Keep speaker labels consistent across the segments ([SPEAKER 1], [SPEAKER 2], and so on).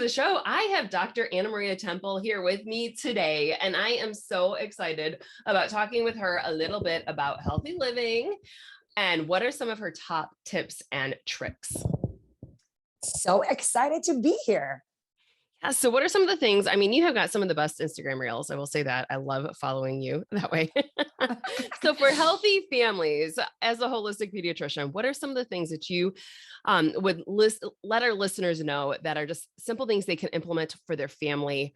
[SPEAKER 1] the show. I have Dr. Anna Maria Temple here with me today, and I am so excited about talking with her a little bit about healthy living and what are some of her top tips and tricks.
[SPEAKER 2] So excited to be here.
[SPEAKER 1] Yeah, so what are some of the things? I mean, you have got some of the best Instagram reels. I will say that. I love following you that way. So for healthy families, as a holistic pediatrician, what are some of the things that you would let our listeners know that are just simple things they can implement for their family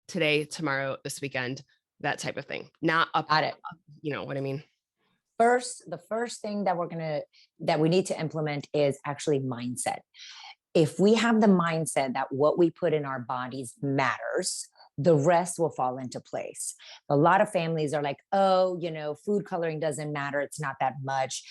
[SPEAKER 1] today, tomorrow, this weekend, that type of thing? Not up,
[SPEAKER 2] Got it.
[SPEAKER 1] you know what I mean?
[SPEAKER 2] The first thing that we need to implement is actually mindset. If we have the mindset that what we put in our bodies matters, the rest will fall into place. A lot of families are like, oh, food coloring doesn't matter. It's not that much.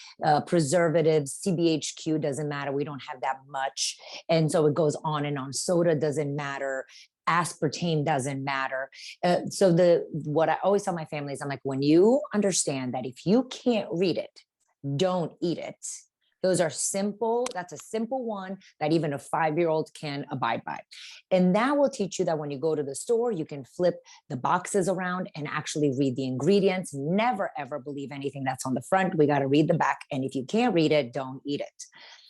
[SPEAKER 2] Preservatives, CBHQ doesn't matter. We don't have that much. And so it goes on and on. Soda doesn't matter. Aspartame doesn't matter. What I always tell my families, I'm like, when you understand that if you can't read it, don't eat it. Those are simple. That's a simple one that even a 5-year-old can abide by. And that will teach you that when you go to the store, you can flip the boxes around and actually read the ingredients. Never, ever believe anything that's on the front. We got to read the back. And if you can't read it, don't eat it.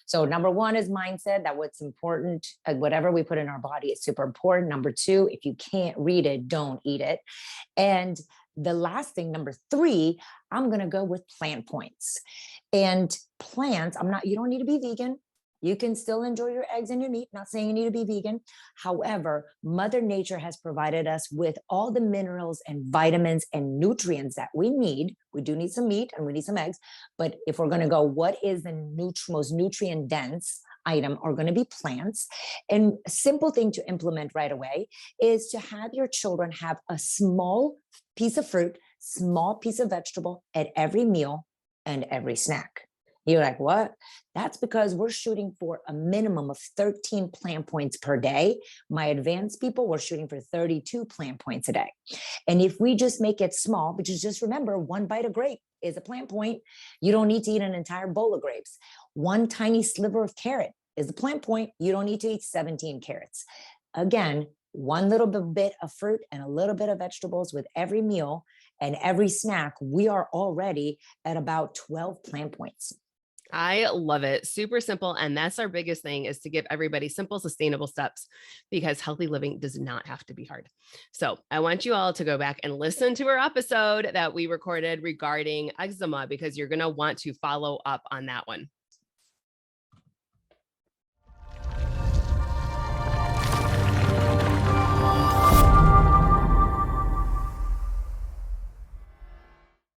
[SPEAKER 2] So number one is mindset, that what's important, whatever we put in our body is super important. Number two, if you can't read it, don't eat it. And the last thing, number three, I'm going to go with plant points. And plants, you don't need to be vegan. You can still enjoy your eggs and your meat. Not saying you need to be vegan. However, Mother Nature has provided us with all the minerals and vitamins and nutrients that we need. We do need some meat and we need some eggs. But if we're going to go, what is the most nutrient dense item are going to be plants. And a simple thing to implement right away is to have your children have a small piece of fruit, small piece of vegetable at every meal and every snack. You're like, what? That's because we're shooting for a minimum of 13 plant points per day. My advanced people, we're shooting for 32 plant points a day. And if we just make it small, because just remember, one bite of grape is a plant point. You don't need to eat an entire bowl of grapes. One tiny sliver of carrot is a plant point. You don't need to eat 17 carrots. Again, one little bit of fruit and a little bit of vegetables with every meal and every snack, we are already at about 12 plant points.
[SPEAKER 1] I love it. Super simple. And that's our biggest thing, is to give everybody simple, sustainable steps, because healthy living does not have to be hard. So I want you all to go back and listen to our episode that we recorded regarding eczema, because you're going to want to follow up on that one.